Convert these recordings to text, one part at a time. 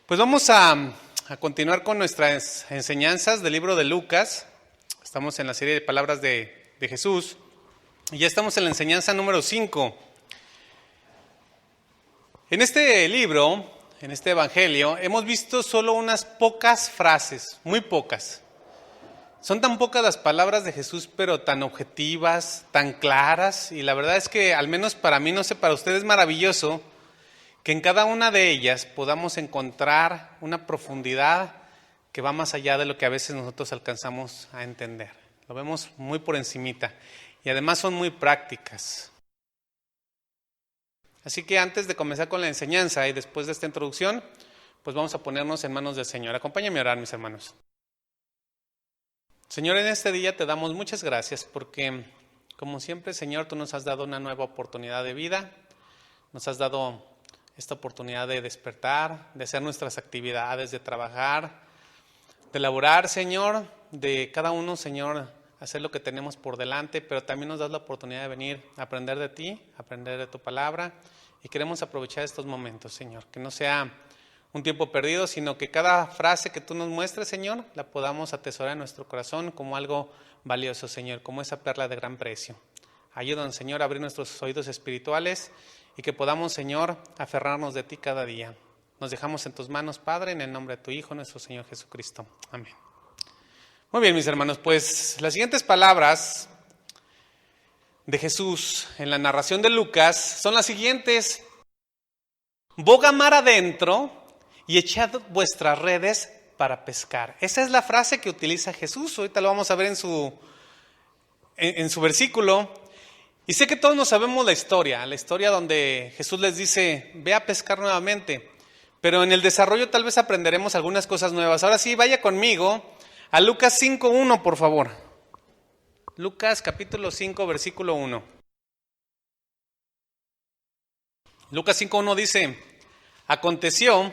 Pues vamos a continuar con nuestras enseñanzas del libro de Lucas. Estamos en la serie de palabras de Jesús y ya estamos en la enseñanza número 5. En este libro, en este evangelio, hemos visto solo unas pocas frases, muy pocas. Son tan pocas las palabras de Jesús, pero tan objetivas, tan claras, y la verdad es que al menos para mí, no sé, para ustedes es maravilloso que en cada una de ellas podamos encontrar una profundidad que va más allá de lo que a veces nosotros alcanzamos a entender. Lo vemos muy por encimita y además son muy prácticas. Así que antes de comenzar con la enseñanza y después de esta introducción, pues vamos a ponernos en manos del Señor. Acompáñame a orar, mis hermanos. Señor, en este día te damos muchas gracias porque, como siempre, Señor, tú nos has dado una nueva oportunidad de vida, nos has dado esta oportunidad de despertar, de hacer nuestras actividades, de trabajar, de laborar, Señor, de cada uno, Señor, hacer lo que tenemos por delante, pero también nos das la oportunidad de venir a aprender de ti, aprender de tu palabra, y queremos aprovechar estos momentos, Señor, que no sea un tiempo perdido, sino que cada frase que tú nos muestres, Señor, la podamos atesorar en nuestro corazón como algo valioso, Señor, como esa perla de gran precio. Ayúdanos, Señor, a abrir nuestros oídos espirituales y que podamos, Señor, aferrarnos de ti cada día. Nos dejamos en tus manos, Padre, en el nombre de tu Hijo, nuestro Señor Jesucristo. Amén. Muy bien, mis hermanos, pues las siguientes palabras de Jesús en la narración de Lucas son las siguientes: boga mar adentro y echad vuestras redes para pescar. Esa es la frase que utiliza Jesús. Ahorita lo vamos a ver en su versículo. Y sé que todos nos sabemos la historia donde Jesús les dice, ve a pescar nuevamente. Pero en el desarrollo tal vez aprenderemos algunas cosas nuevas. Ahora sí, vaya conmigo a Lucas 5:1, por favor. Lucas capítulo 5, versículo 1. Lucas 5:1 dice, aconteció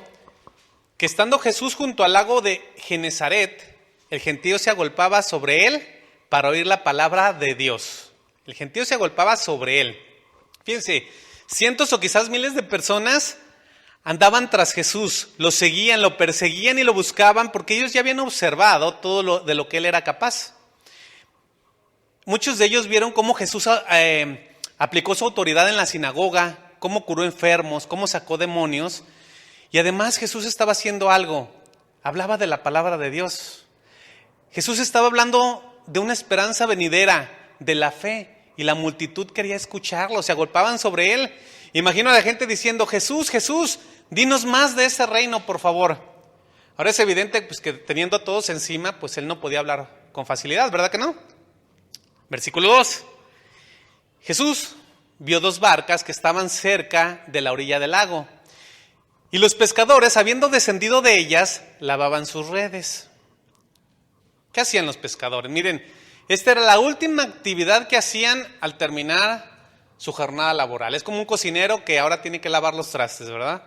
que estando Jesús junto al lago de Genezaret, el gentío se agolpaba sobre él para oír la palabra de Dios. El gentío se agolpaba sobre él. Fíjense, cientos o quizás miles de personas andaban tras Jesús, lo seguían, lo perseguían y lo buscaban porque ellos ya habían observado todo de lo que él era capaz. Muchos de ellos vieron cómo Jesús aplicó su autoridad en la sinagoga, cómo curó enfermos, cómo sacó demonios. Y además Jesús estaba haciendo algo, hablaba de la palabra de Dios. Jesús estaba hablando de una esperanza venidera, de la fe, y la multitud quería escucharlo, se agolpaban sobre él. Imagino a la gente diciendo, Jesús, Jesús, dinos más de ese reino, por favor. Ahora es evidente pues, que teniendo a todos encima, pues él no podía hablar con facilidad, ¿verdad que no? Versículo 2. Jesús vio dos barcas que estaban cerca de la orilla del lago, y los pescadores, habiendo descendido de ellas, lavaban sus redes. ¿Qué hacían los pescadores? Miren, esta era la última actividad que hacían al terminar su jornada laboral. Es como un cocinero que ahora tiene que lavar los trastes, ¿verdad?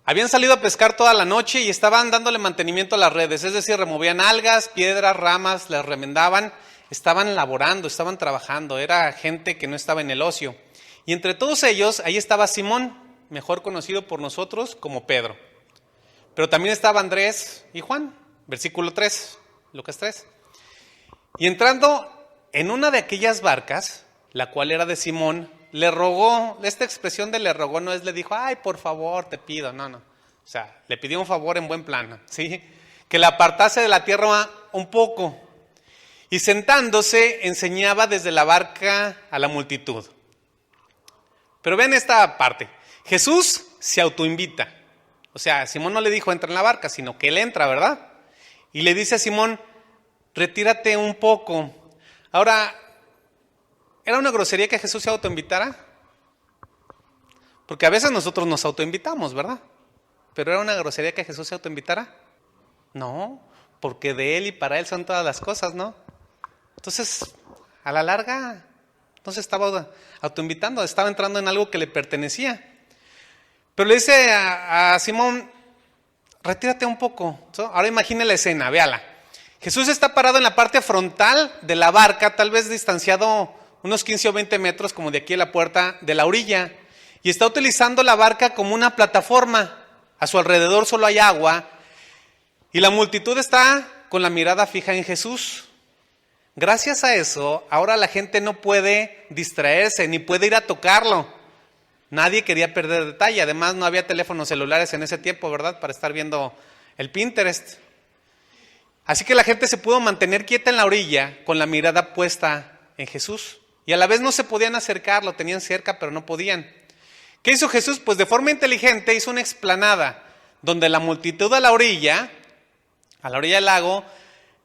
Habían salido a pescar toda la noche y estaban dándole mantenimiento a las redes, es decir, removían algas, piedras, ramas, las remendaban, estaban laborando, estaban trabajando, era gente que no estaba en el ocio. Y entre todos ellos, ahí estaba Simón, mejor conocido por nosotros como Pedro. Pero también estaba Andrés y Juan, versículo 3, Lucas 3. Y entrando en una de aquellas barcas, la cual era de Simón, le rogó. Esta expresión de le rogó no es le dijo, ay, por favor, te pido, no. O sea, le pidió un favor en buen plano, ¿sí? Que la apartase de la tierra un poco. Y sentándose, enseñaba desde la barca a la multitud. Pero vean esta parte. Jesús se autoinvita. O sea, Simón no le dijo entra en la barca, sino que él entra, ¿verdad? Y le dice a Simón, retírate un poco. Ahora, ¿era una grosería que Jesús se autoinvitara? Porque a veces nosotros nos autoinvitamos, ¿verdad? ¿Pero era una grosería que Jesús se autoinvitara? No, porque de él y para él son todas las cosas, ¿no? Entonces, a la larga, no se estaba autoinvitando, estaba entrando en algo que le pertenecía. Pero le dice a Simón, retírate un poco. Ahora imagine la escena, véala. Jesús está parado en la parte frontal de la barca, tal vez distanciado unos 15 o 20 metros, como de aquí a la puerta de la orilla, y está utilizando la barca como una plataforma. A su alrededor solo hay agua y la multitud está con la mirada fija en Jesús. Gracias a eso, ahora la gente no puede distraerse ni puede ir a tocarlo. Nadie quería perder detalle. Además, no había teléfonos celulares en ese tiempo, ¿verdad? Para estar viendo el Pinterest. Así que la gente se pudo mantener quieta en la orilla con la mirada puesta en Jesús. Y a la vez no se podían acercar, lo tenían cerca, pero no podían. ¿Qué hizo Jesús? Pues de forma inteligente hizo una explanada donde la multitud a la orilla del lago,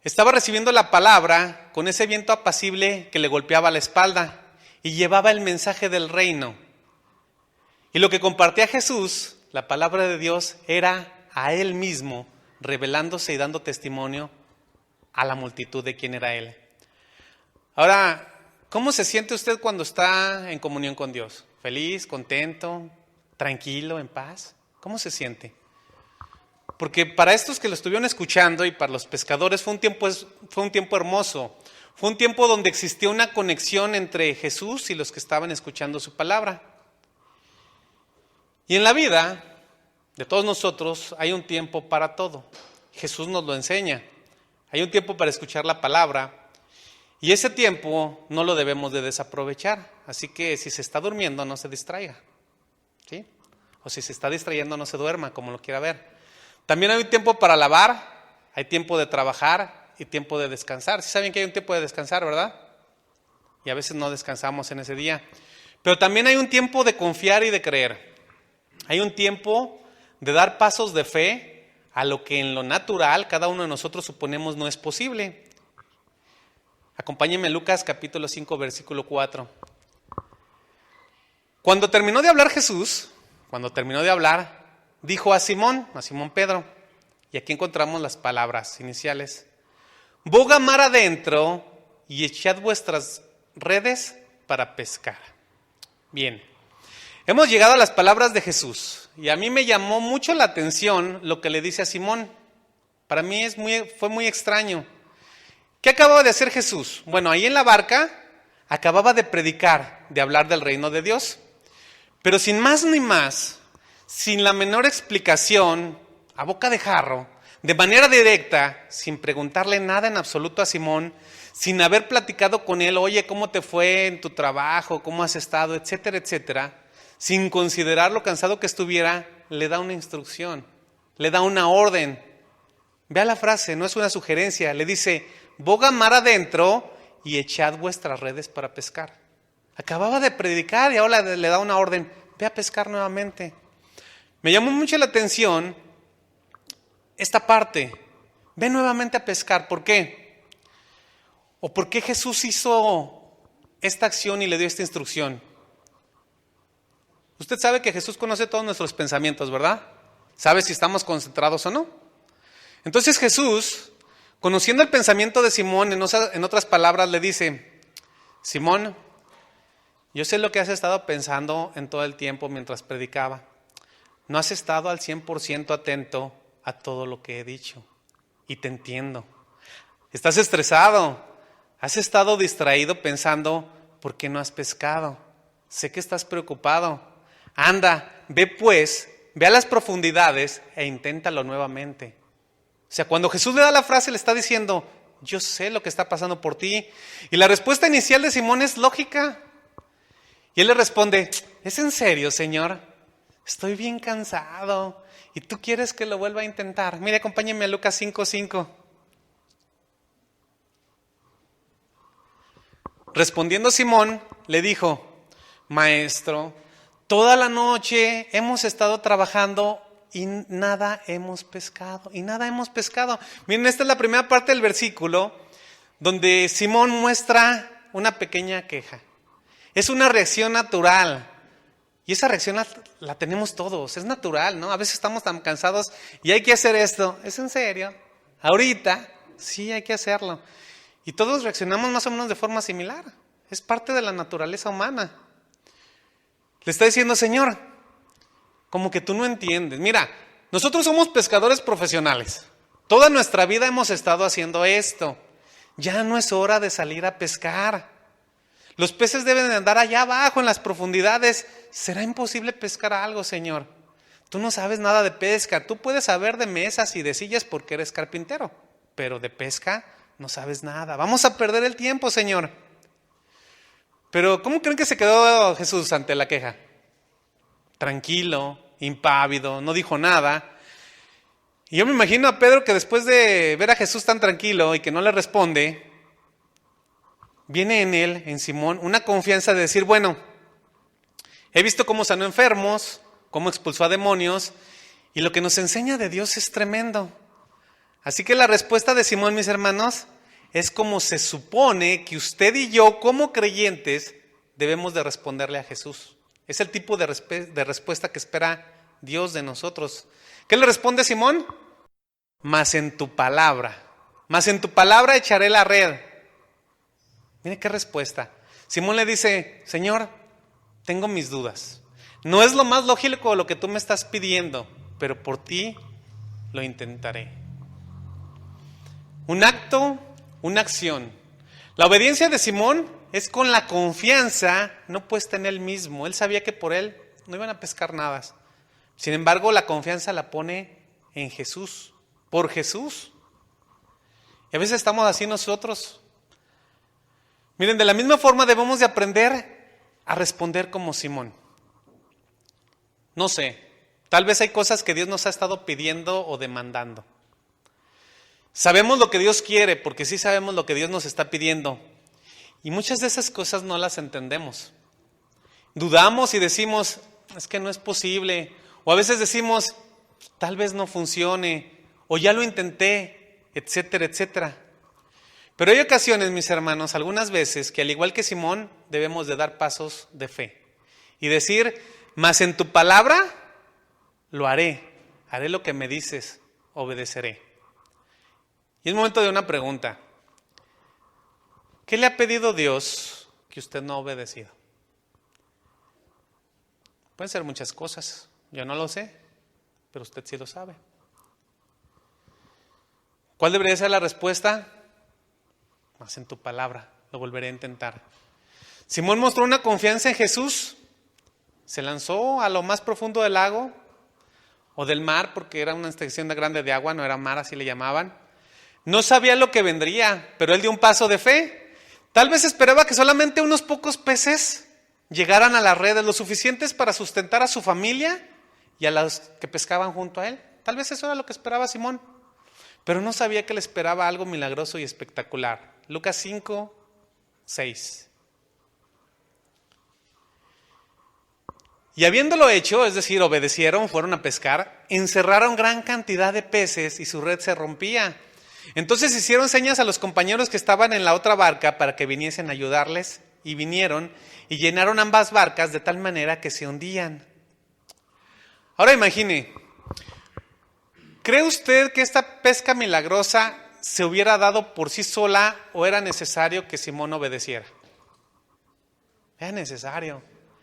estaba recibiendo la palabra con ese viento apacible que le golpeaba la espalda y llevaba el mensaje del reino. Y lo que compartía Jesús, la palabra de Dios, era a Él mismo, revelándose y dando testimonio a la multitud de quién era Él. Ahora, ¿cómo se siente usted cuando está en comunión con Dios? ¿Feliz, contento, tranquilo, en paz? ¿Cómo se siente? Porque para estos que lo estuvieron escuchando y para los pescadores fue un tiempo hermoso. Fue un tiempo donde existió una conexión entre Jesús y los que estaban escuchando su palabra. Y en la vida de todos nosotros hay un tiempo para todo. Jesús nos lo enseña. Hay un tiempo para escuchar la palabra y ese tiempo no lo debemos de desaprovechar. Así que si se está durmiendo, no se distraiga, ¿sí? O si se está distrayendo, no se duerma, como lo quiera ver. También hay un tiempo para alabar, hay tiempo de trabajar y tiempo de descansar. ¿Sí saben que hay un tiempo de descansar, verdad? Y a veces no descansamos en ese día. Pero también hay un tiempo de confiar y de creer. Hay un tiempo de dar pasos de fe a lo que en lo natural cada uno de nosotros suponemos no es posible. Acompáñenme en Lucas capítulo 5, versículo 4. Cuando terminó de hablar Jesús, dijo a Simón Pedro, y aquí encontramos las palabras iniciales: boga mar adentro y echad vuestras redes para pescar. Bien, hemos llegado a las palabras de Jesús, y a mí me llamó mucho la atención lo que le dice a Simón. Para mí fue muy extraño. ¿Qué acababa de hacer Jesús? Bueno, ahí en la barca acababa de predicar, de hablar del reino de Dios, pero sin más ni más, sin la menor explicación, a boca de jarro, de manera directa, sin preguntarle nada en absoluto a Simón, sin haber platicado con él, oye, ¿cómo te fue en tu trabajo? ¿Cómo has estado? Etcétera, etcétera. Sin considerar lo cansado que estuviera, le da una instrucción, le da una orden. Vea la frase, no es una sugerencia, le dice: boga mar adentro y echad vuestras redes para pescar. Acababa de predicar y ahora le da una orden: ve a pescar nuevamente. Me llamó mucho la atención esta parte. Ve nuevamente a pescar. ¿Por qué? ¿O por qué Jesús hizo esta acción y le dio esta instrucción? Usted sabe que Jesús conoce todos nuestros pensamientos, ¿verdad? Sabe si estamos concentrados o no. Entonces Jesús, conociendo el pensamiento de Simón, en otras palabras le dice: Simón, yo sé lo que has estado pensando en todo el tiempo mientras predicaba. No has estado al 100% atento a todo lo que he dicho. Y te entiendo. Estás estresado. Has estado distraído pensando: ¿por qué no has pescado? Sé que estás preocupado. Anda, ve a las profundidades e inténtalo nuevamente. O sea, cuando Jesús le da la frase, le está diciendo: yo sé lo que está pasando por ti. Y la respuesta inicial de Simón es lógica. Y él le responde: ¿es en serio, Señor? Estoy bien cansado. ¿Y tú quieres que lo vuelva a intentar? Mire, acompáñenme a Lucas 5:5. Respondiendo Simón, le dijo: Maestro, toda la noche hemos estado trabajando y nada hemos pescado. Miren, esta es la primera parte del versículo donde Simón muestra una pequeña queja. Es una reacción natural. Y esa reacción la tenemos todos. Es natural, ¿no? A veces estamos tan cansados y hay que hacer esto. ¿Es en serio? Ahorita, sí, hay que hacerlo. Y todos reaccionamos más o menos de forma similar. Es parte de la naturaleza humana. Le está diciendo: Señor, como que tú no entiendes. Mira, nosotros somos pescadores profesionales. Toda nuestra vida hemos estado haciendo esto. Ya no es hora de salir a pescar. Los peces deben de andar allá abajo en las profundidades. ¿Será imposible pescar algo, Señor? tú no sabes nada de pesca, tú puedes saber de mesas y de sillas porque eres carpintero, pero de pesca no sabes nada. Vamos a perder el tiempo, Señor. Pero ¿cómo creen que se quedó Jesús ante la queja? Tranquilo, impávido, no dijo nada. Y yo me imagino a Pedro que después de ver a Jesús tan tranquilo y que no le responde, viene en él, en Simón, una confianza de decir, bueno, he visto cómo sanó enfermos, cómo expulsó a demonios, y lo que nos enseña de Dios es tremendo. Así que la respuesta de Simón, mis hermanos, es como se supone que usted y yo, como creyentes, debemos de responderle a Jesús. Es el tipo de respuesta que espera Dios de nosotros. ¿Qué le responde Simón? Mas en tu palabra echaré la red. Mire qué respuesta. Simón le dice, Señor, tengo mis dudas. No es lo más lógico lo que tú me estás pidiendo, pero por ti lo intentaré. Un acto, una acción. La obediencia de Simón es con la confianza no puesta en él mismo. Él sabía que por él no iban a pescar nada. Sin embargo, la confianza la pone en Jesús, por Jesús. Y a veces estamos así nosotros. Miren, de la misma forma debemos de aprender a responder como Simón. No sé, tal vez hay cosas que Dios nos ha estado pidiendo o demandando. Sabemos lo que Dios quiere, porque sí sabemos lo que Dios nos está pidiendo. Y muchas de esas cosas no las entendemos. Dudamos y decimos, es que no es posible. O a veces decimos, tal vez no funcione. O ya lo intenté, etcétera, etcétera. Pero hay ocasiones, mis hermanos, algunas veces, que al igual que Simón, debemos de dar pasos de fe. Y decir, mas en tu palabra lo haré. Haré lo que me dices, obedeceré. Y es momento de una pregunta. ¿Qué le ha pedido Dios que usted no ha obedecido? Pueden ser muchas cosas. Yo no lo sé, pero usted sí lo sabe. ¿Cuál debería ser la respuesta? Más en tu palabra, lo volveré a intentar. Simón mostró una confianza en Jesús. Se lanzó a lo más profundo del lago o del mar, porque era una extensión grande de agua, no era mar, así le llamaban. No sabía lo que vendría, pero él dio un paso de fe. Tal vez esperaba que solamente unos pocos peces llegaran a las redes, lo suficientes para sustentar a su familia y a los que pescaban junto a él. Tal vez eso era lo que esperaba Simón, pero no sabía que le esperaba algo milagroso y espectacular. Lucas 5, 6. Y habiéndolo hecho, es decir, obedecieron, fueron a pescar, encerraron gran cantidad de peces y su red se rompía. Entonces hicieron señas a los compañeros que estaban en la otra barca para que viniesen a ayudarles, y vinieron y llenaron ambas barcas de tal manera que se hundían. Ahora imagine, ¿cree usted que esta pesca milagrosa se hubiera dado por sí sola o era necesario que Simón obedeciera? Era necesario.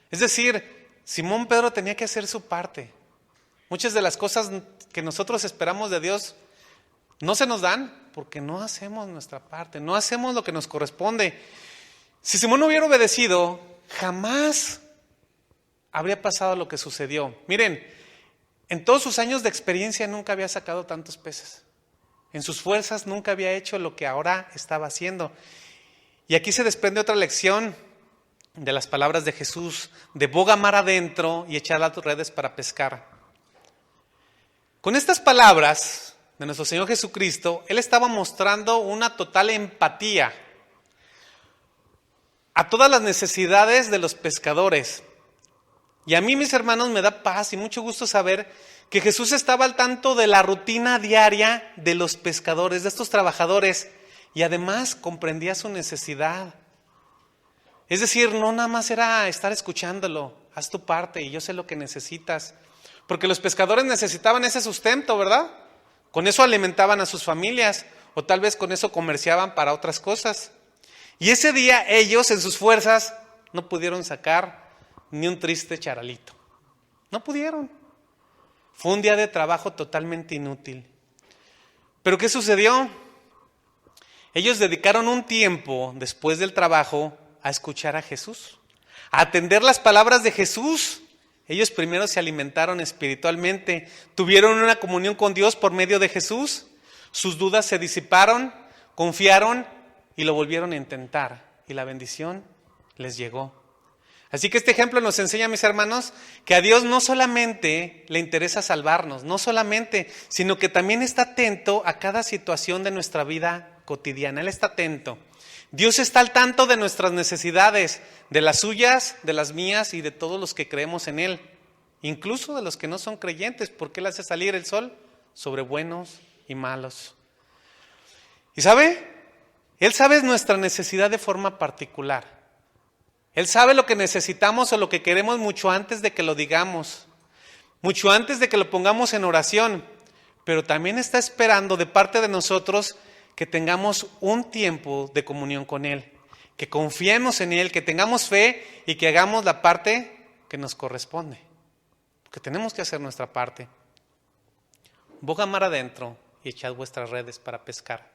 Es decir, Simón Pedro tenía que hacer su parte. Muchas de las cosas que nosotros esperamos de Dios no se nos dan porque no hacemos nuestra parte, no hacemos lo que nos corresponde. Si Simón no hubiera obedecido, jamás habría pasado lo que sucedió. Miren, en todos sus años de experiencia nunca había sacado tantos peces. En sus fuerzas nunca había hecho lo que ahora estaba haciendo. Y aquí se desprende otra lección de las palabras de Jesús, de boga mar adentro y echad las redes para pescar. Con estas palabras de nuestro Señor Jesucristo, Él estaba mostrando una total empatía a todas las necesidades de los pescadores. Y a mí, mis hermanos, me da paz y mucho gusto saber que Jesús estaba al tanto de la rutina diaria de los pescadores, de estos trabajadores, y además comprendía su necesidad. Es decir, no nada más era estar escuchándolo, haz tu parte y yo sé lo que necesitas. Porque los pescadores necesitaban ese sustento, ¿verdad? Con eso alimentaban a sus familias o tal vez con eso comerciaban para otras cosas. Y ese día ellos en sus fuerzas no pudieron sacar ni un triste charalito. No pudieron. Fue un día de trabajo totalmente inútil. ¿Pero qué sucedió? Ellos dedicaron un tiempo después del trabajo a escuchar a Jesús, a atender las palabras de Jesús. Ellos primero se alimentaron espiritualmente, tuvieron una comunión con Dios por medio de Jesús, sus dudas se disiparon, confiaron y lo volvieron a intentar. Y la bendición les llegó. Así que este ejemplo nos enseña, mis hermanos, que a Dios no solamente le interesa salvarnos, no solamente, sino que también está atento a cada situación de nuestra vida cotidiana. Él está atento. Dios está al tanto de nuestras necesidades, de las suyas, de las mías y de todos los que creemos en Él. Incluso de los que no son creyentes, porque Él hace salir el sol sobre buenos y malos. ¿Y sabe? Él sabe nuestra necesidad de forma particular. Él sabe lo que necesitamos o lo que queremos mucho antes de que lo digamos, mucho antes de que lo pongamos en oración, pero también está esperando de parte de nosotros que tengamos un tiempo de comunión con Él, que confiemos en Él, que tengamos fe y que hagamos la parte que nos corresponde, porque tenemos que hacer nuestra parte. Boga mar adentro y echad vuestras redes para pescar.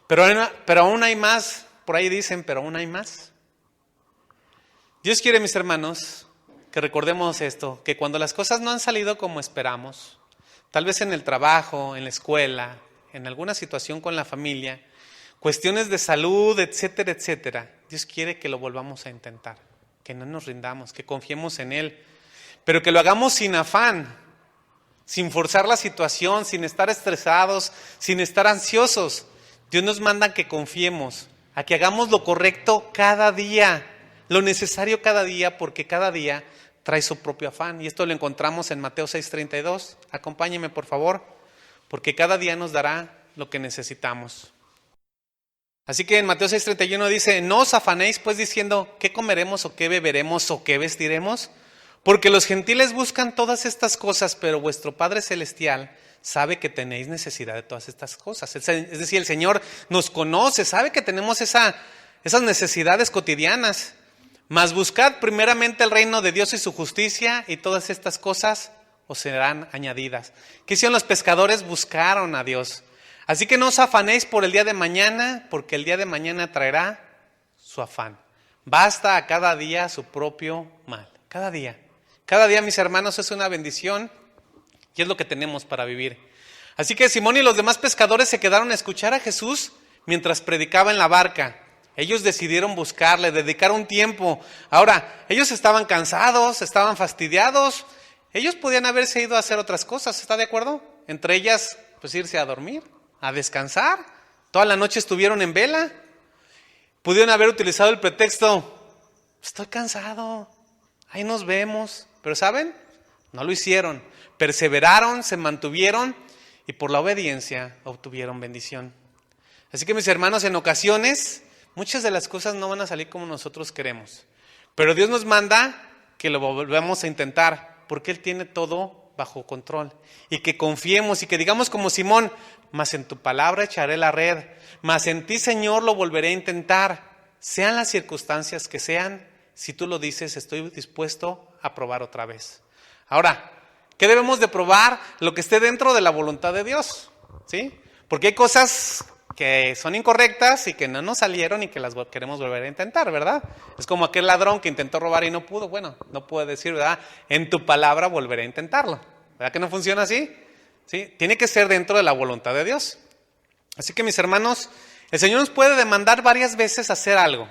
Pero aún hay más, por ahí dicen, pero aún hay más. Dios quiere, mis hermanos, que recordemos esto, que cuando las cosas no han salido como esperamos, tal vez en el trabajo, en la escuela, en alguna situación con la familia, cuestiones de salud, etcétera, etcétera, Dios quiere que lo volvamos a intentar, que no nos rindamos, que confiemos en Él, pero que lo hagamos sin afán, sin forzar la situación, sin estar estresados, sin estar ansiosos. Dios nos manda que confiemos, a que hagamos lo correcto cada día, lo necesario cada día, porque cada día trae su propio afán. Y esto lo encontramos en Mateo 6:32. Acompáñeme, por favor, porque cada día nos dará lo que necesitamos. Así que en Mateo 6:31 dice: no os afanéis pues diciendo, ¿qué comeremos o qué beberemos o qué vestiremos? Porque los gentiles buscan todas estas cosas, pero vuestro Padre Celestial sabe que tenéis necesidad de todas estas cosas. Es decir, el Señor nos conoce, sabe que tenemos esas necesidades cotidianas. Mas buscad primeramente el reino de Dios y su justicia, y todas estas cosas os serán añadidas. ¿Qué hicieron los pescadores? Buscaron a Dios. Así que no os afanéis por el día de mañana, porque el día de mañana traerá su afán. Basta a cada día su propio mal. Cada día. Cada día, mis hermanos, es una bendición y es lo que tenemos para vivir. Así que Simón y los demás pescadores se quedaron a escuchar a Jesús mientras predicaba en la barca. Ellos decidieron buscarle, dedicar un tiempo. Ahora, ellos estaban cansados, estaban fastidiados. Ellos podían haberse ido a hacer otras cosas, ¿está de acuerdo? Entre ellas, pues irse a dormir, a descansar. Toda la noche estuvieron en vela. Pudieron haber utilizado el pretexto: estoy cansado, ahí nos vemos. Pero ¿saben? No lo hicieron. Perseveraron, se mantuvieron y por la obediencia obtuvieron bendición. Así que, mis hermanos, en ocasiones muchas de las cosas no van a salir como nosotros queremos. Pero Dios nos manda que lo volvamos a intentar, porque Él tiene todo bajo control. Y que confiemos y que digamos como Simón: mas en tu palabra echaré la red, mas en ti, Señor, lo volveré a intentar. Sean las circunstancias que sean, si tú lo dices, estoy dispuesto a probar otra vez. Ahora, ¿qué debemos de probar? Lo que esté dentro de la voluntad de Dios, ¿sí? Porque hay cosas que son incorrectas y que no nos salieron y que las queremos volver a intentar, ¿verdad? Es como aquel ladrón que intentó robar y no pudo. Bueno, no puede decir, ¿verdad? En tu palabra volveré a intentarlo. ¿Verdad que no funciona así? ¿Sí? Tiene que ser dentro de la voluntad de Dios. Así que, mis hermanos, el Señor nos puede demandar varias veces hacer algo.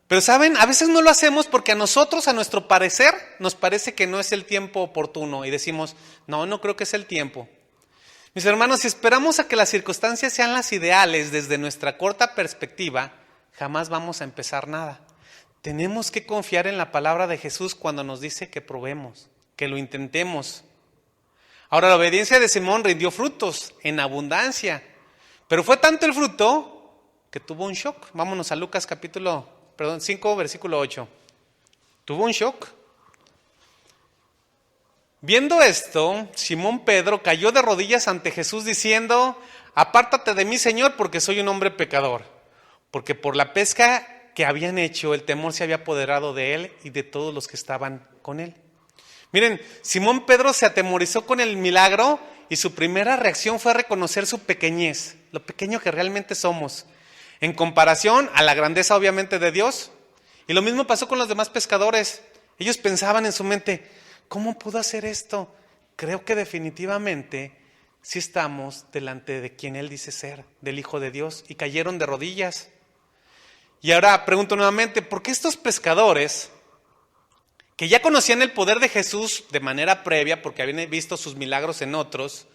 Pero ¿saben? A veces no lo hacemos porque a nosotros, a nuestro parecer, nos parece que no es el tiempo oportuno y decimos: no creo que es el tiempo. Mis hermanos, si esperamos a que las circunstancias sean las ideales desde nuestra corta perspectiva, jamás vamos a empezar nada. Tenemos que confiar en la palabra de Jesús cuando nos dice que probemos, que lo intentemos. Ahora, la obediencia de Simón rindió frutos en abundancia, pero fue tanto el fruto que tuvo un shock. Vámonos a Lucas 5, versículo 8. Tuvo un shock. Viendo esto, Simón Pedro cayó de rodillas ante Jesús diciendo: apártate de mí, Señor, porque soy un hombre pecador. Porque por la pesca que habían hecho, el temor se había apoderado de él y de todos los que estaban con él. Miren, Simón Pedro se atemorizó con el milagro y su primera reacción fue reconocer su pequeñez, lo pequeño que realmente somos, en comparación a la grandeza obviamente de Dios. Y lo mismo pasó con los demás pescadores. Ellos pensaban en su mente, ¿cómo pudo hacer esto? Creo que definitivamente sí estamos delante de quien Él dice ser, del Hijo de Dios, y cayeron de rodillas. Y ahora pregunto nuevamente, ¿por qué estos pescadores, que ya conocían el poder de Jesús de manera previa, porque habían visto sus milagros en otros,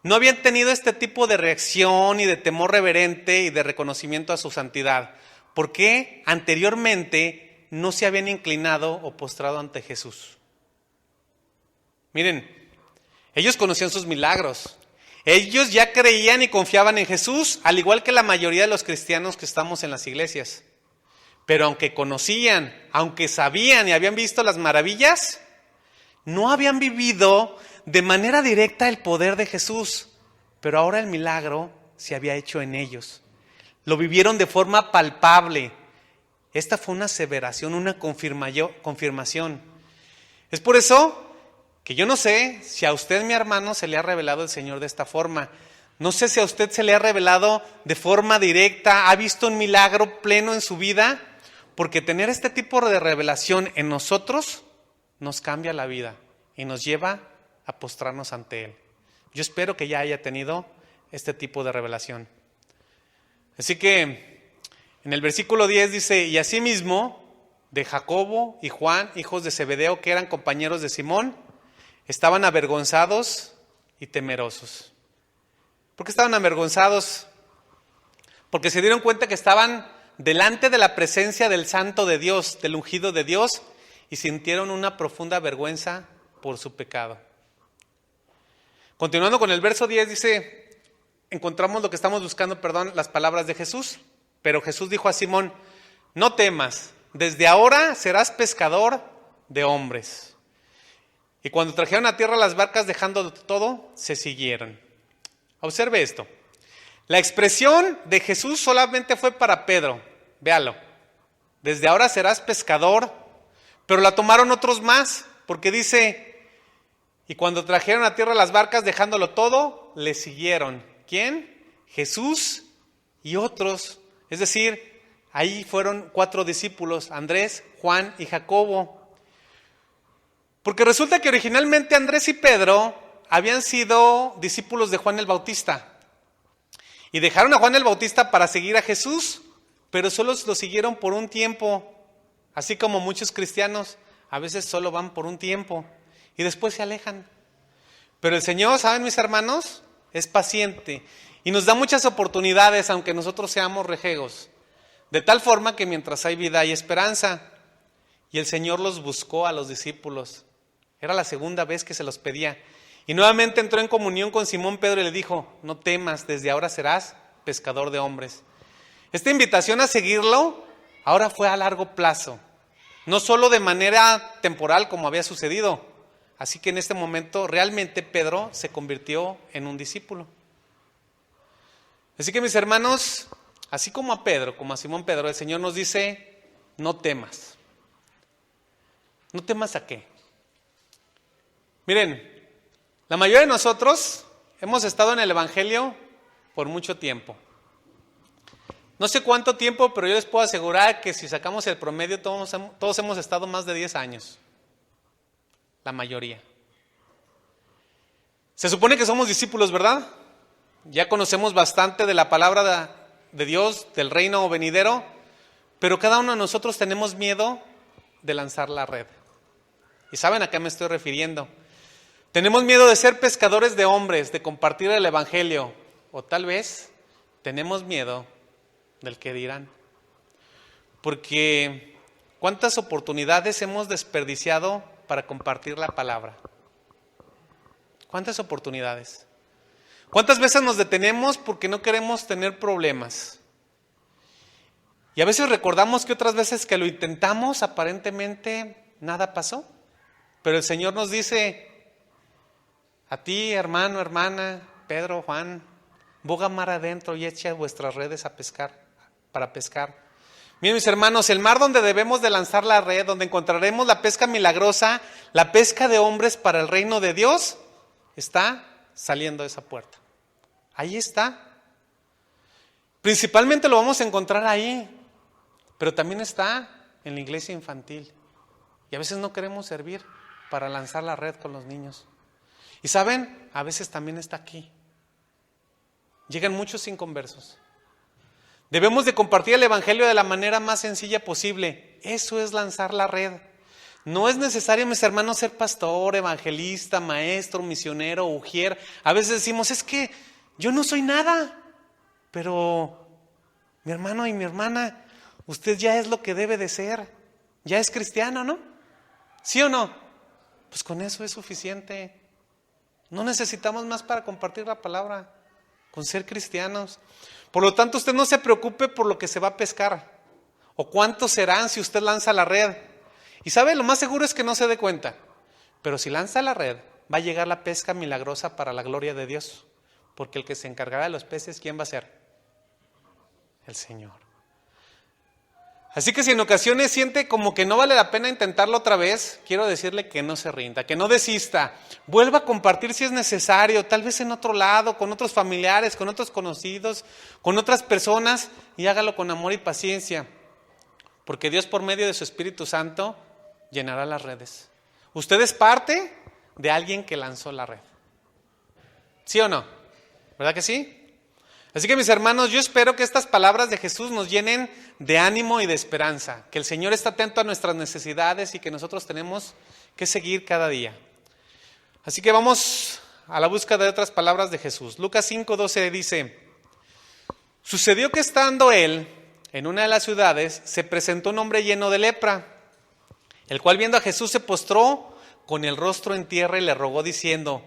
no habían tenido este tipo de reacción y de temor reverente y de reconocimiento a su santidad? ¿Por qué anteriormente no se habían inclinado o postrado ante Jesús? Miren, ellos conocían sus milagros. Ellos ya creían y confiaban en Jesús, al igual que la mayoría de los cristianos que estamos en las iglesias. Pero aunque conocían, aunque sabían y habían visto las maravillas, no habían vivido de manera directa el poder de Jesús. Pero ahora el milagro se había hecho en ellos. Lo vivieron de forma palpable. Esta fue una aseveración, una confirmación. Es por eso que yo no sé si a usted, mi hermano, se le ha revelado el Señor de esta forma. No sé si a usted se le ha revelado de forma directa, ha visto un milagro pleno en su vida, porque tener este tipo de revelación en nosotros nos cambia la vida y nos lleva a postrarnos ante Él. Yo espero que ya haya tenido este tipo de revelación. Así que en el versículo 10 dice, y asimismo de Jacobo y Juan, hijos de Zebedeo, que eran compañeros de Simón, estaban avergonzados y temerosos. ¿Por qué estaban avergonzados? Porque se dieron cuenta que estaban delante de la presencia del Santo de Dios, del ungido de Dios, y sintieron una profunda vergüenza por su pecado. Continuando con el verso 10 dice, encontramos lo que estamos buscando, las palabras de Jesús. Pero Jesús dijo a Simón, no temas, desde ahora serás pescador de hombres. Y cuando trajeron a tierra las barcas, dejando todo, se siguieron. Observe esto. La expresión de Jesús solamente fue para Pedro. Véalo. Desde ahora serás pescador. Pero la tomaron otros más, porque dice, y cuando trajeron a tierra las barcas, dejándolo todo, le siguieron. ¿Quién? Jesús y otros. Es decir, ahí fueron 4 discípulos, Andrés, Juan y Jacobo. Porque resulta que originalmente Andrés y Pedro habían sido discípulos de Juan el Bautista. Y dejaron a Juan el Bautista para seguir a Jesús, pero solo lo siguieron por un tiempo. Así como muchos cristianos a veces solo van por un tiempo y después se alejan. Pero el Señor, ¿saben mis hermanos? Es paciente y nos da muchas oportunidades aunque nosotros seamos rejegos. De tal forma que mientras hay vida hay esperanza. Y el Señor los buscó a los discípulos. Era la segunda vez que se los pedía. Y nuevamente entró en comunión con Simón Pedro y le dijo, no temas, desde ahora serás pescador de hombres. Esta invitación a seguirlo ahora fue a largo plazo. No solo de manera temporal como había sucedido. Así que en este momento realmente Pedro se convirtió en un discípulo. Así que mis hermanos, así como a Pedro, como a Simón Pedro, el Señor nos dice, no temas. ¿No temas a qué? Miren, la mayoría de nosotros hemos estado en el Evangelio por mucho tiempo. No sé cuánto tiempo, pero yo les puedo asegurar que si sacamos el promedio, todos hemos estado más de 10 años. La mayoría. Se supone que somos discípulos, ¿verdad? Ya conocemos bastante de la palabra de Dios, del reino venidero, pero cada uno de nosotros tenemos miedo de lanzar la red. ¿Y saben a qué me estoy refiriendo? Tenemos miedo de ser pescadores de hombres, de compartir el evangelio, o tal vez tenemos miedo del que dirán. Porque ¿cuántas oportunidades hemos desperdiciado para compartir la palabra? ¿Cuántas oportunidades? ¿Cuántas veces nos detenemos porque no queremos tener problemas? Y a veces recordamos que otras veces que lo intentamos, aparentemente nada pasó. Pero el Señor nos dice, a ti, hermano, hermana, Pedro, Juan, boga mar adentro y echa vuestras redes a pescar, para pescar. Miren mis hermanos, el mar donde debemos de lanzar la red, donde encontraremos la pesca milagrosa, la pesca de hombres para el reino de Dios, está saliendo de esa puerta. Ahí está. Principalmente lo vamos a encontrar ahí, pero también está en la iglesia infantil. Y a veces no queremos servir para lanzar la red con los niños. Y saben, a veces también está aquí. Llegan muchos inconversos. Debemos de compartir el evangelio de la manera más sencilla posible. Eso es lanzar la red. No es necesario, mis hermanos, ser pastor, evangelista, maestro, misionero, ujier. A veces decimos, es que yo no soy nada. Pero mi hermano y mi hermana, usted ya es lo que debe de ser. Ya es cristiano, ¿no? ¿Sí o no? Pues con eso es suficiente. No necesitamos más para compartir la palabra, con ser cristianos. Por lo tanto, usted no se preocupe por lo que se va a pescar o cuántos serán si usted lanza la red. Y sabe, lo más seguro es que no se dé cuenta. Pero si lanza la red, va a llegar la pesca milagrosa para la gloria de Dios. Porque el que se encargará de los peces, ¿quién va a ser? El Señor. Así que si en ocasiones siente como que no vale la pena intentarlo otra vez, quiero decirle que no se rinda, que no desista. Vuelva a compartir si es necesario, tal vez en otro lado, con otros familiares, con otros conocidos, con otras personas, y hágalo con amor y paciencia. Porque Dios, por medio de su Espíritu Santo, llenará las redes. Usted es parte de alguien que lanzó la red. ¿Sí o no? ¿Verdad que sí? Así que, mis hermanos, yo espero que estas palabras de Jesús nos llenen de ánimo y de esperanza, que el Señor está atento a nuestras necesidades y que nosotros tenemos que seguir cada día. Así que vamos a la búsqueda de otras palabras de Jesús. Lucas 5:12 dice: sucedió que estando él en una de las ciudades, se presentó un hombre lleno de lepra, el cual viendo a Jesús se postró con el rostro en tierra y le rogó diciendo: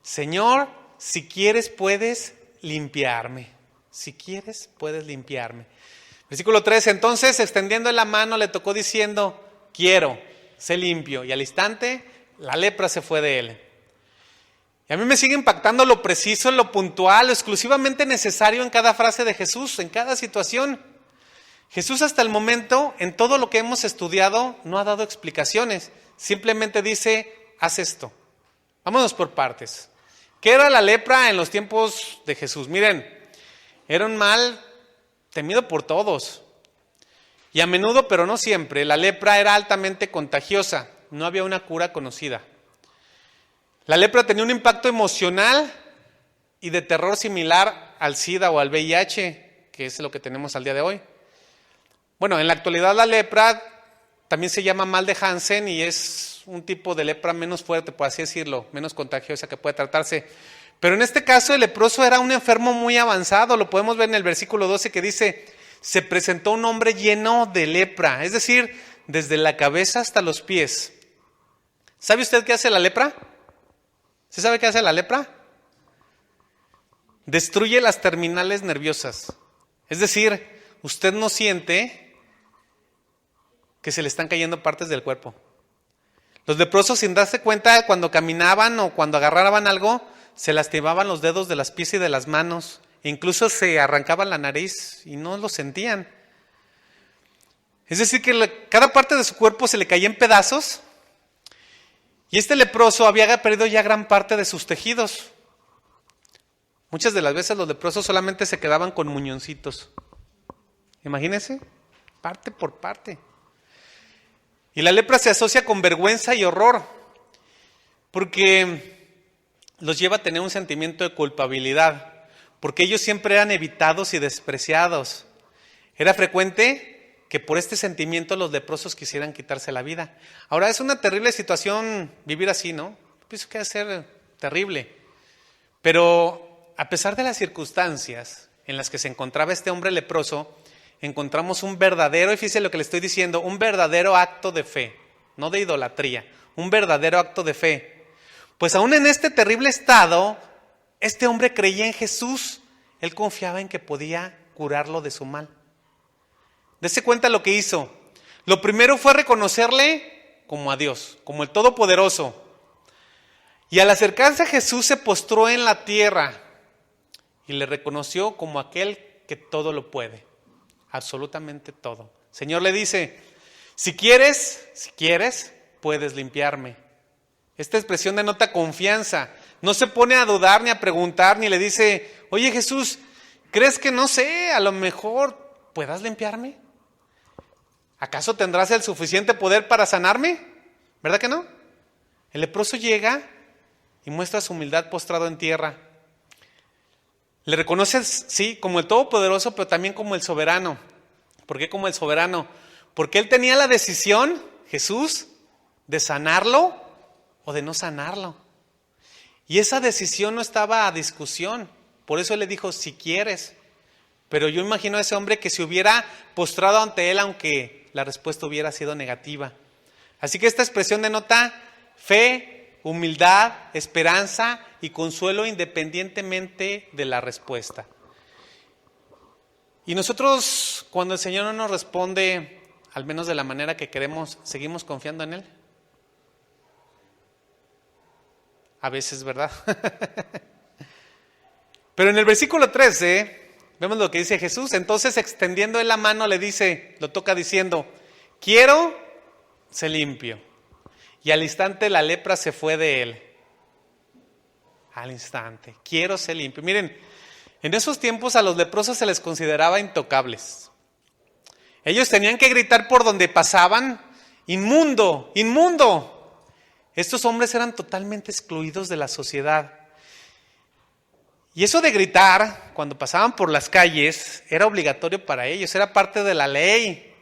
Señor, si quieres puedes limpiarme. Si quieres, puedes limpiarme. Versículo 13, entonces extendiendo la mano le tocó diciendo: quiero, sé limpio. Y al instante la lepra se fue de él. Y a mí me sigue impactando lo preciso, lo puntual, lo exclusivamente necesario en cada frase de Jesús, en cada situación. Jesús hasta el momento, en todo lo que hemos estudiado, no ha dado explicaciones. Simplemente dice: haz esto. Vámonos por partes. ¿Qué era la lepra en los tiempos de Jesús? Miren, era un mal temido por todos. Y a menudo, pero no siempre, la lepra era altamente contagiosa. No había una cura conocida. La lepra tenía un impacto emocional y de terror similar al SIDA o al VIH, que es lo que tenemos al día de hoy. Bueno, en la actualidad la lepra también se llama mal de Hansen y es un tipo de lepra menos fuerte, por así decirlo, menos contagiosa que puede tratarse. Pero en este caso el leproso era un enfermo muy avanzado, lo podemos ver en el versículo 12 que dice: se presentó un hombre lleno de lepra, es decir, desde la cabeza hasta los pies. ¿Sabe usted qué hace la lepra? ¿Sí sabe qué hace la lepra? Destruye las terminales nerviosas. Es decir, usted no siente que se le están cayendo partes del cuerpo. Los leprosos, sin darse cuenta, cuando caminaban o cuando agarraban algo, se lastimaban los dedos de las pies y de las manos. E incluso se arrancaban la nariz y no lo sentían. Es decir, que cada parte de su cuerpo se le caía en pedazos. Y este leproso había perdido ya gran parte de sus tejidos. Muchas de las veces los leprosos solamente se quedaban con muñoncitos. Imagínense, parte por parte. Y la lepra se asocia con vergüenza y horror, porque los lleva a tener un sentimiento de culpabilidad, porque ellos siempre eran evitados y despreciados. Era frecuente que por este sentimiento los leprosos quisieran quitarse la vida. Ahora, es una terrible situación vivir así, ¿no? Pienso que va a ser terrible. Pero a pesar de las circunstancias en las que se encontraba este hombre leproso, encontramos un verdadero, y fíjese lo que le estoy diciendo, un verdadero acto de fe, no de idolatría, un verdadero acto de fe. Pues aún en este terrible estado, este hombre creía en Jesús. Él confiaba en que podía curarlo de su mal. Dese cuenta lo que hizo. Lo primero fue reconocerle como a Dios, como el Todopoderoso. Y al acercarse a Jesús se postró en la tierra y le reconoció como aquel que todo lo puede, absolutamente todo. El Señor le dice: si quieres, puedes limpiarme. Esta expresión denota confianza. No se pone a dudar ni a preguntar, ni le dice: oye Jesús, ¿crees que no sé, a lo mejor puedas limpiarme? ¿Acaso tendrás el suficiente poder para sanarme? ¿verdad que no? El leproso llega y muestra su humildad postrado en tierra. Le reconoce, sí, como el Todopoderoso, pero también como el soberano. ¿Por qué como el soberano? Porque él tenía la decisión, Jesús, de sanarlo o de no sanarlo. Y esa decisión no estaba a discusión. Por eso él le dijo, si quieres. Pero yo imagino a ese hombre que se hubiera postrado ante él, aunque la respuesta hubiera sido negativa. Así que esta expresión denota fe, humildad, esperanza y consuelo independientemente de la respuesta. Y nosotros, cuando el Señor no nos responde, al menos de la manera que queremos, ¿seguimos confiando en Él? A veces, ¿verdad? Pero en el versículo 13, vemos lo que dice Jesús. Entonces, extendiendo él la mano, le dice, lo toca diciendo, quiero, sé limpio. Y al instante la lepra se fue de él. Al instante, quiero, sé limpio. Miren, en esos tiempos a los leprosos se les consideraba intocables. Ellos tenían que gritar por donde pasaban, inmundo, inmundo. Estos hombres eran totalmente excluidos de la sociedad. Y eso de gritar, cuando pasaban por las calles, era obligatorio para ellos, era parte de la ley.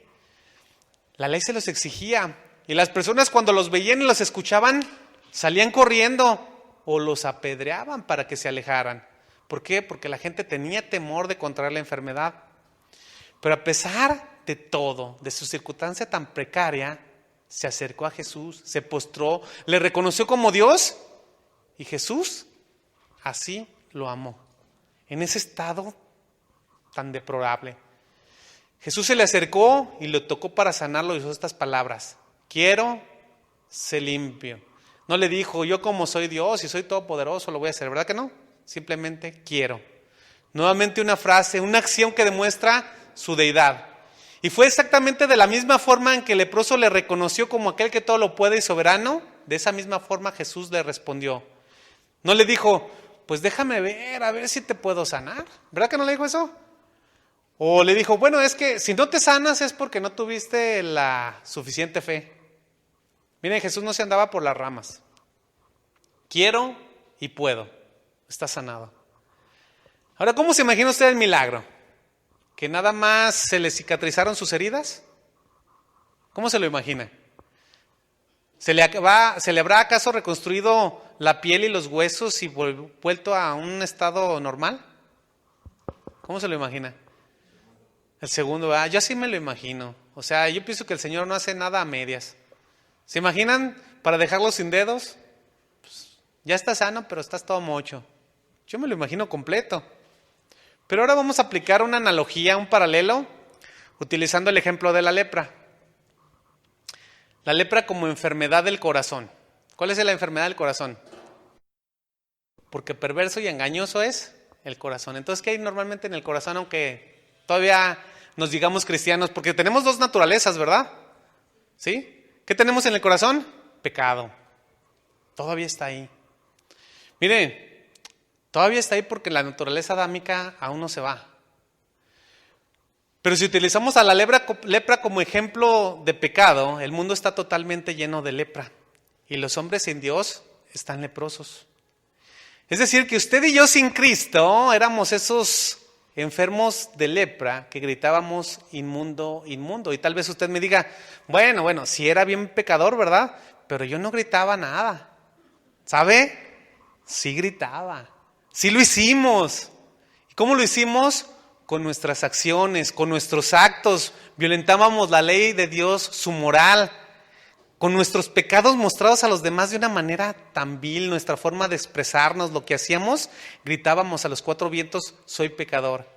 La ley se los exigía. Y las personas cuando los veían y los escuchaban, salían corriendo o los apedreaban para que se alejaran. ¿Por qué? Porque la gente tenía temor de contraer la enfermedad. Pero a pesar de todo, de su circunstancia tan precaria, se acercó a Jesús, se postró, le reconoció como Dios y Jesús así lo amó, en ese estado tan deplorable. Jesús se le acercó y lo tocó para sanarlo y usó estas palabras, quiero, sé limpio. No le dijo, yo como soy Dios y soy todopoderoso lo voy a hacer, ¿verdad que no? Simplemente quiero. Nuevamente una frase, una acción que demuestra su deidad. Y fue exactamente de la misma forma en que el leproso le reconoció como aquel que todo lo puede y soberano, de esa misma forma Jesús le respondió. No le dijo, pues déjame ver, a ver si te puedo sanar. ¿Verdad que no le dijo eso? O le dijo, bueno, es que si no te sanas es porque no tuviste la suficiente fe. Miren, Jesús no se andaba por las ramas. Quiero y puedo. Está sanado. Ahora, ¿cómo se imagina usted el milagro? ¿Que nada más se le cicatrizaron sus heridas? ¿Cómo se lo imagina? ¿Se le habrá acaso reconstruido la piel y los huesos y vuelto a un estado normal? ¿Cómo se lo imagina? El segundo, yo así me lo imagino. O sea, yo pienso que el Señor no hace nada a medias. ¿Se imaginan para dejarlo sin dedos? Pues, ya estás sano, pero estás todo mocho. Yo me lo imagino completo. Pero ahora vamos a aplicar una analogía, un paralelo, utilizando el ejemplo de la lepra. La lepra como enfermedad del corazón. ¿Cuál es la enfermedad del corazón? Porque perverso y engañoso es el corazón. Entonces, ¿qué hay normalmente en el corazón, aunque todavía nos digamos cristianos? Porque tenemos dos naturalezas, ¿verdad? ¿Sí? ¿Qué tenemos en el corazón? Pecado. Todavía está ahí. Miren, todavía está ahí porque la naturaleza adámica aún no se va. Pero si utilizamos a la lepra como ejemplo de pecado, el mundo está totalmente lleno de lepra. Y los hombres sin Dios están leprosos. Es decir, que usted y yo sin Cristo éramos esos enfermos de lepra que gritábamos inmundo, inmundo. Y tal vez usted me diga, bueno, sí era bien pecador, ¿verdad? Pero yo no gritaba nada. ¿Sabe? Sí gritaba. Sí lo hicimos. ¿Y cómo lo hicimos? Con nuestras acciones, con nuestros actos. Violentábamos la ley de Dios, su moral. Con nuestros pecados mostrados a los demás de una manera tan vil, nuestra forma de expresarnos, lo que hacíamos, gritábamos a los cuatro vientos, soy pecador.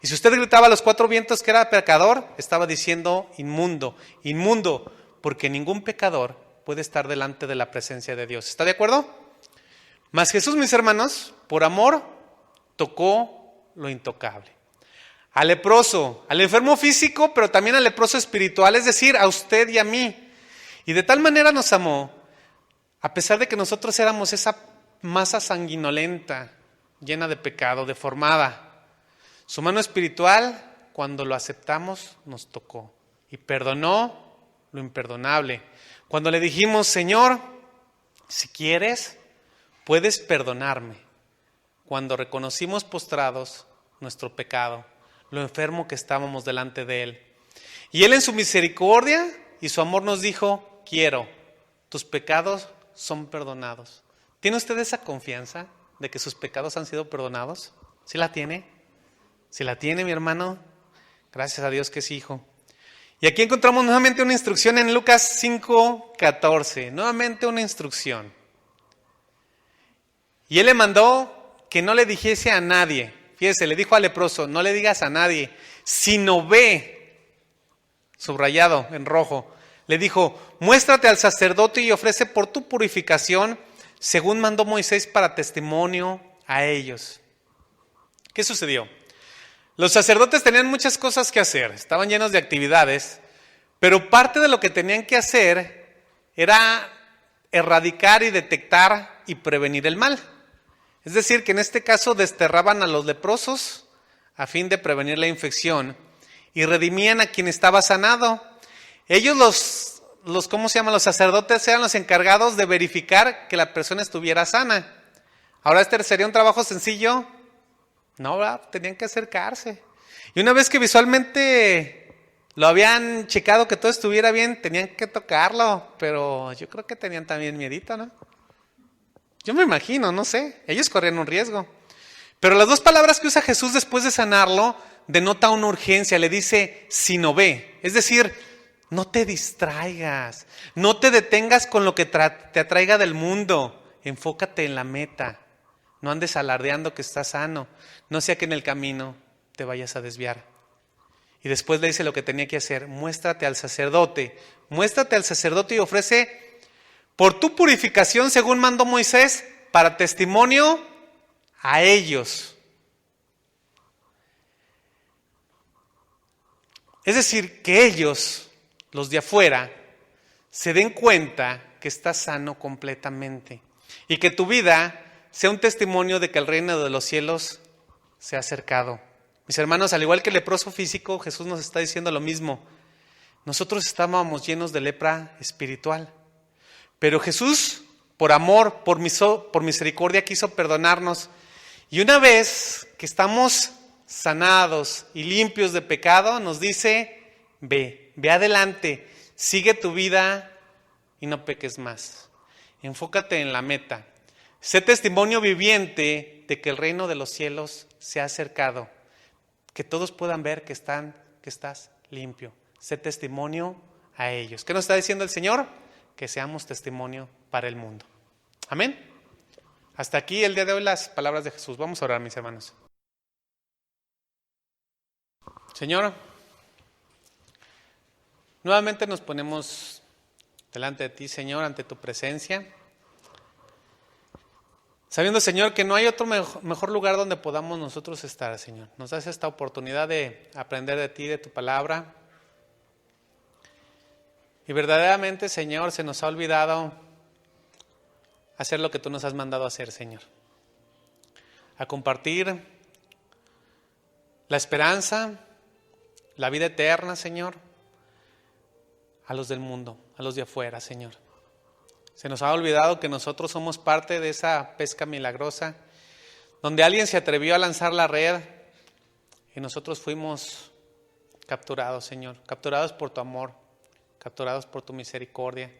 Y si usted gritaba a los cuatro vientos que era pecador, estaba diciendo inmundo, inmundo, porque ningún pecador puede estar delante de la presencia de Dios. ¿Está de acuerdo? Mas Jesús, mis hermanos, por amor, tocó lo intocable. Al leproso, al enfermo físico, pero también al leproso espiritual, es decir, a usted y a mí. Y de tal manera nos amó, a pesar de que nosotros éramos esa masa sanguinolenta, llena de pecado, deformada. Su mano espiritual, cuando lo aceptamos, nos tocó y perdonó lo imperdonable. Cuando le dijimos, Señor, si quieres, puedes perdonarme. Cuando reconocimos postrados nuestro pecado, lo enfermo que estábamos delante de Él. Y Él en su misericordia y su amor nos dijo, quiero, tus pecados son perdonados. ¿Tiene usted esa confianza de que sus pecados han sido perdonados? ¿Sí la tiene? Si la tiene, mi hermano, gracias a Dios que es hijo. Y aquí encontramos nuevamente una instrucción en Lucas 5:14. Nuevamente una instrucción. Y Él le mandó que no le dijese a nadie. Fíjese, le dijo al leproso, no le digas a nadie, sino ve, subrayado en rojo. Le dijo, muéstrate al sacerdote y ofrece por tu purificación, según mandó Moisés para testimonio a ellos. ¿Qué sucedió? Los sacerdotes tenían muchas cosas que hacer, estaban llenos de actividades, pero parte de lo que tenían que hacer era erradicar y detectar y prevenir el mal. Es decir, que en este caso desterraban a los leprosos a fin de prevenir la infección y redimían a quien estaba sanado. Ellos los sacerdotes eran los encargados de verificar que la persona estuviera sana. Ahora, ¿este sería un trabajo sencillo? No, ¿verdad? Tenían que acercarse. Y una vez que visualmente lo habían checado que todo estuviera bien, tenían que tocarlo, pero yo creo que tenían también miedito, ¿no? Yo me imagino, no sé, ellos corrían un riesgo. Pero las dos palabras que usa Jesús después de sanarlo denota una urgencia, le dice, sino ve. Es decir, no te distraigas, no te detengas con lo que te atraiga del mundo, enfócate en la meta, no andes alardeando que estás sano, no sea que en el camino te vayas a desviar. Y después le dice lo que tenía que hacer, muéstrate al sacerdote y ofrece por tu purificación, según mandó Moisés, para testimonio a ellos. Es decir, que ellos, los de afuera, se den cuenta que estás sano completamente y que tu vida sea un testimonio de que el reino de los cielos se ha acercado. Mis hermanos, al igual que el leproso físico, Jesús nos está diciendo lo mismo. Nosotros estábamos llenos de lepra espiritual. Pero Jesús, por amor, por misericordia, quiso perdonarnos. Y una vez que estamos sanados y limpios de pecado, nos dice, ve adelante, sigue tu vida y no peques más. Enfócate en la meta. Sé testimonio viviente de que el reino de los cielos se ha acercado. Que todos puedan ver que estás limpio. Sé testimonio a ellos. ¿Qué nos está diciendo el Señor? Que seamos testimonio para el mundo. Amén. Hasta aquí el día de hoy las palabras de Jesús. Vamos a orar, mis hermanos. Señor, nuevamente nos ponemos delante de ti, Señor, ante tu presencia. Sabiendo, Señor, que no hay otro mejor lugar donde podamos nosotros estar, Señor. Nos das esta oportunidad de aprender de ti, de tu palabra. Y verdaderamente, Señor, se nos ha olvidado hacer lo que tú nos has mandado hacer, Señor. A compartir la esperanza, la vida eterna, Señor, a los del mundo, a los de afuera, Señor. Se nos ha olvidado que nosotros somos parte de esa pesca milagrosa, donde alguien se atrevió a lanzar la red y nosotros fuimos capturados, Señor, capturados por tu amor, capturados por tu misericordia.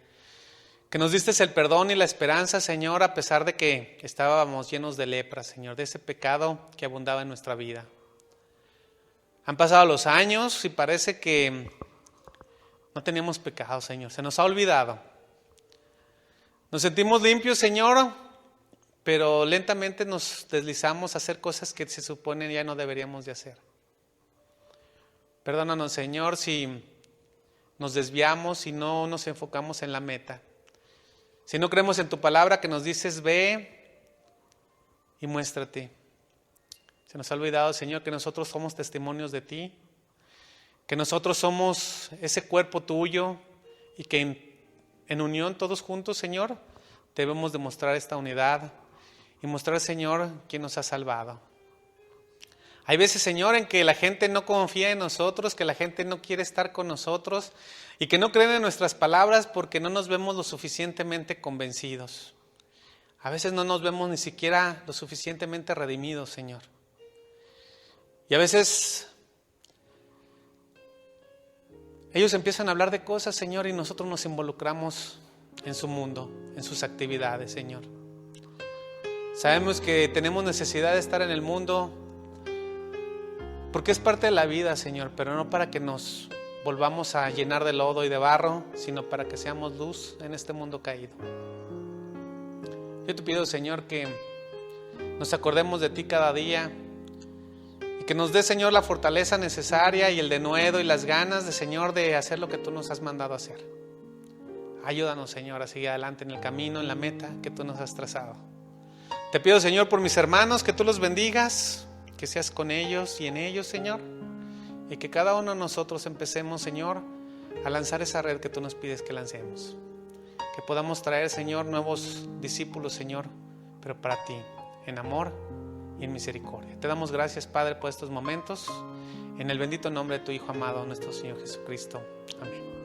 Que nos diste el perdón y la esperanza, Señor, a pesar de que estábamos llenos de lepra, Señor, de ese pecado que abundaba en nuestra vida. Han pasado los años y parece que no teníamos pecado, Señor. Se nos ha olvidado. Nos sentimos limpios, Señor, pero lentamente nos deslizamos a hacer cosas que se supone ya no deberíamos de hacer. Perdónanos, Señor, si nos desviamos y no nos enfocamos en la meta. Si no creemos en tu palabra que nos dices, ve y muéstrate. Se nos ha olvidado, Señor, que nosotros somos testimonios de ti, que nosotros somos ese cuerpo tuyo y que en unión todos juntos, Señor, debemos demostrar esta unidad y mostrar, Señor, quién nos ha salvado. Hay veces, Señor, en que la gente no confía en nosotros, que la gente no quiere estar con nosotros y que no creen en nuestras palabras porque no nos vemos lo suficientemente convencidos. A veces no nos vemos ni siquiera lo suficientemente redimidos, Señor. Y a veces ellos empiezan a hablar de cosas, Señor, y nosotros nos involucramos en su mundo, en sus actividades, Señor. Sabemos que tenemos necesidad de estar en el mundo porque es parte de la vida, Señor, pero no para que nos volvamos a llenar de lodo y de barro, sino para que seamos luz en este mundo caído. Yo te pido, Señor, que nos acordemos de ti cada día y que nos dé, Señor, la fortaleza necesaria y el denuedo y las ganas de, Señor, de hacer lo que tú nos has mandado a hacer. Ayúdanos, Señor, a seguir adelante en el camino, en la meta que tú nos has trazado. Te pido, Señor, por mis hermanos, que tú los bendigas, que seas con ellos y en ellos, Señor, y que cada uno de nosotros empecemos, Señor, a lanzar esa red que tú nos pides que lancemos. Que podamos traer, Señor, nuevos discípulos, Señor, pero para ti, en amor y en misericordia. Te damos gracias, Padre, por estos momentos, en el bendito nombre de tu Hijo amado, nuestro Señor Jesucristo. Amén.